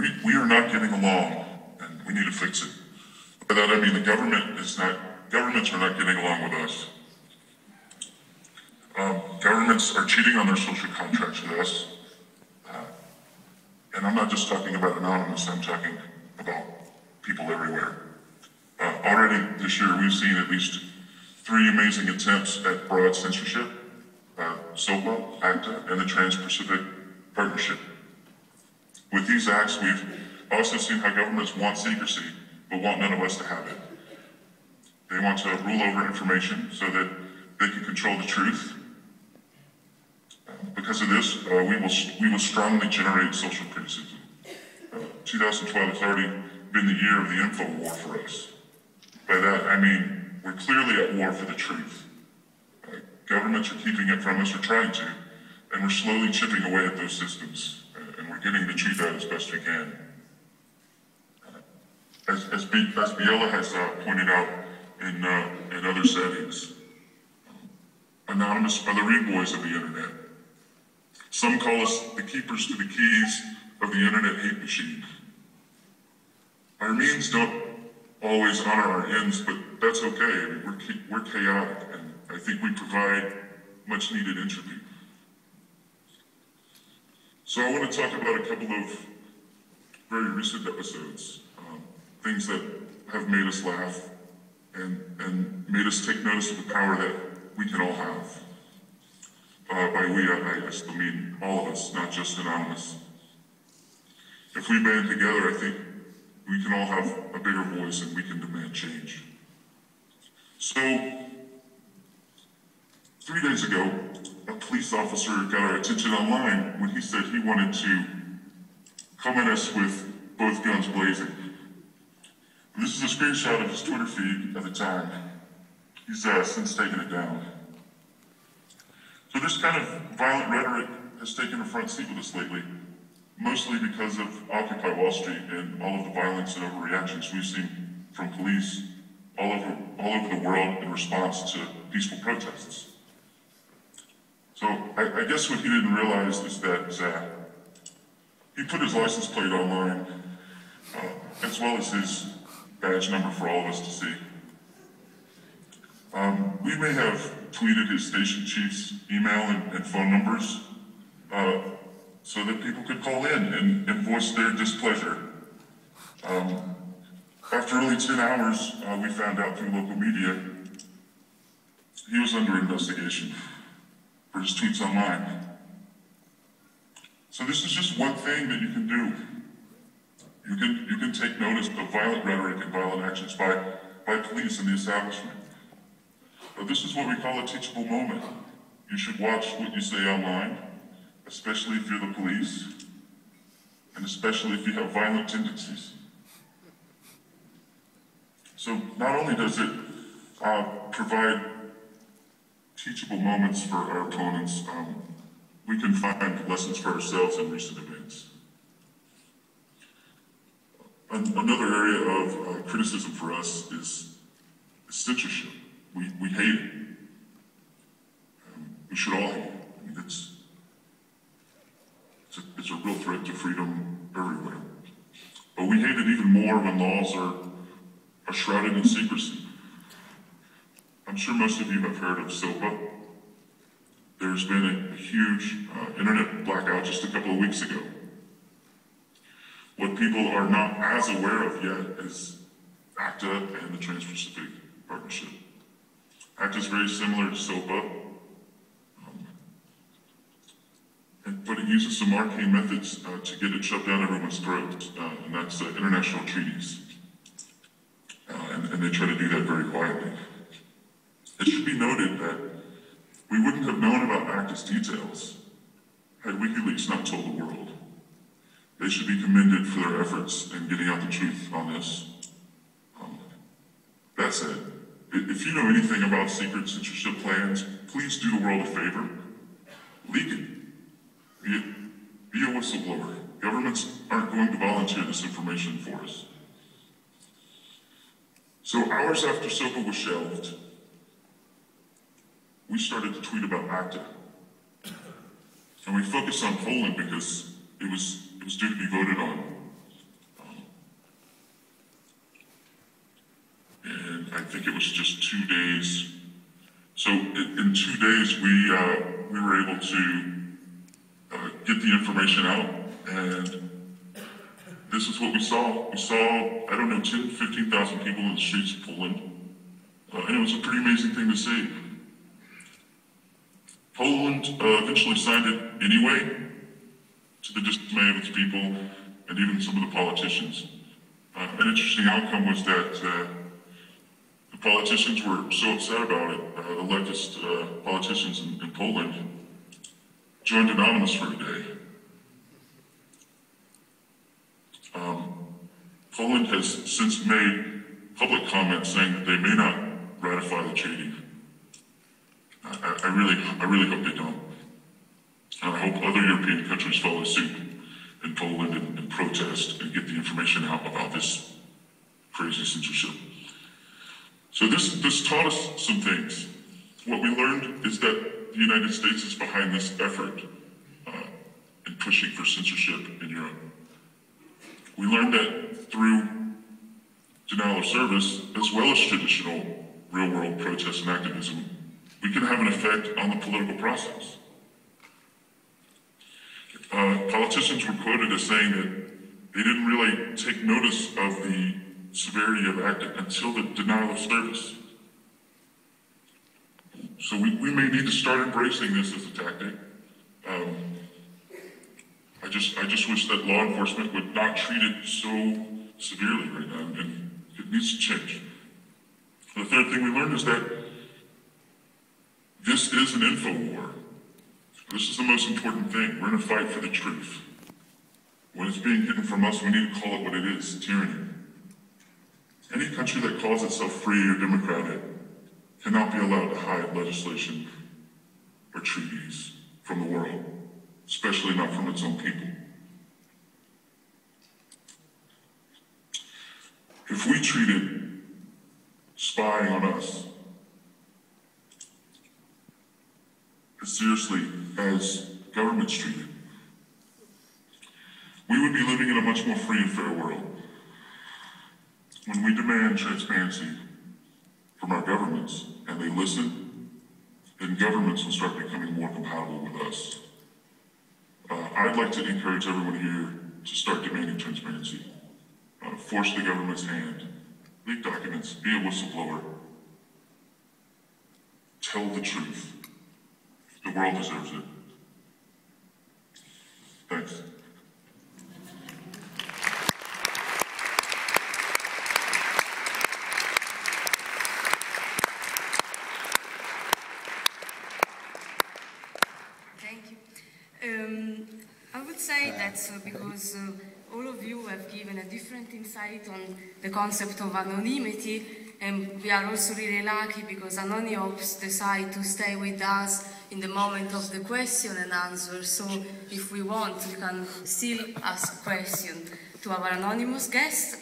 we are not getting along, and we need to fix it. By that I mean governments are not getting along with us. Governments are cheating on their social contracts with us. And I'm not just talking about anonymous, I'm talking about people everywhere. Already this year we've seen at least 3 amazing attempts at broad censorship, SOPA, ACTA, and the Trans-Pacific Partnership. With these acts, we've also seen how governments want secrecy, but want none of us to have it. They want to rule over information so that they can control the truth. Because of this, we will strongly generate social criticism. 2012 has already been the year of the info war for us. By that, I mean we're clearly at war for the truth. Governments are keeping it from us, or trying to, and we're slowly chipping away at those systems, and we're getting the truth out as best we can. As Biela has pointed out in other settings, anonymous are the read boys of the internet. Some call us the keepers to the keys of the internet hate machine. Our means don't always honor our ends, but that's okay. I mean, we're chaotic, and I think we provide much needed entropy. So I want to talk about a couple of very recent episodes, things that have made us laugh and made us take notice of the power that we can all have. By we, I still mean all of us, not just anonymous. If we band together, I think we can all have a bigger voice and we can demand change. So, 3 days ago, a police officer got our attention online when he said he wanted to come at us with both guns blazing. And this is a screenshot of his Twitter feed at the time. He's since taken it down. So this kind of violent rhetoric has taken a front seat with us lately, mostly because of Occupy Wall Street and all of the violence and overreactions we've seen from police all over the world in response to peaceful protests. So I guess what he didn't realize is that he put his license plate online, as well as his badge number for all of us to see. We may have tweeted his station chief's email and phone numbers so that people could call in and voice their displeasure. After only 10 hours, we found out through local media he was under investigation for his tweets online. So this is just one thing that you can do. You can take notice of violent rhetoric and violent actions by police in the establishment. But this is what we call a teachable moment. You should watch what you say online, especially if you're the police, and especially if you have violent tendencies. So not only does it provide teachable moments for our opponents, we can find lessons for ourselves in recent events. Another area of criticism for us is censorship. We hate it. We should all hate it. I mean, it's a real threat to freedom everywhere. But we hate it even more when laws are shrouded in secrecy. I'm sure most of you have heard of SOPA. There's been a huge internet blackout just a couple of weeks ago. What people are not as aware of yet is ACTA and the Trans-Pacific Partnership. ACTA is very similar to SOPA, but it uses some arcane methods to get it shoved down everyone's throats, and that's international treaties. And they try to do that very quietly. It should be noted that we wouldn't have known about ACTA's details had WikiLeaks not told the world. They should be commended for their efforts in getting out the truth on this. That said, if you know anything about secret censorship plans, please do the world a favor. Leak it. Be a whistleblower. Governments aren't going to volunteer this information for us. So hours after SOPA was shelved, we started to tweet about ACTA. And we focused on Poland because it was due to be voted on. think it was just 2 days. So in 2 days, we were able to get the information out, and this is what we saw. We saw, I don't know, 10, 15,000 people in the streets of Poland, and it was a pretty amazing thing to see. Poland eventually signed it anyway, to the dismay of its people and even some of the politicians. An interesting outcome was that the politicians were so upset about it, the leftist politicians in Poland joined Anonymous for a day. Poland has since made public comments saying that they may not ratify the treaty. I really hope they don't. And I hope other European countries follow suit in Poland and protest and get the information out about this crazy censorship. So this taught us some things. What we learned is that the United States is behind this effort in pushing for censorship in Europe. We learned that through denial of service, as well as traditional real-world protest and activism, we can have an effect on the political process. Politicians were quoted as saying that they didn't really take notice of the severity of acting until the denial of service. So we may need to start embracing this as a tactic. I just wish that law enforcement would not treat it so severely right now, and it needs to change. The third thing we learned is that this is an info war. This is the most important thing. We're in a fight for the truth. When it's being hidden from us, we need to call it what it is, tyranny. Any country that calls itself free or democratic cannot be allowed to hide legislation or treaties from the world, especially not from its own people. If we treated spying on us as seriously as governments treat it, we would be living in a much more free and fair world. When we demand transparency from our governments and they listen, then governments will start becoming more compatible with us. I'd like to encourage everyone here to start demanding transparency. Force the government's hand, leak documents, be a whistleblower. Tell the truth. The world deserves it. Thanks. Thank you. I would say that's because all of you have given a different insight on the concept of anonymity, and we are also really lucky because Anonymous decided to stay with us in the moment of the question and answer. So if we want, we can still ask questions to our anonymous guests.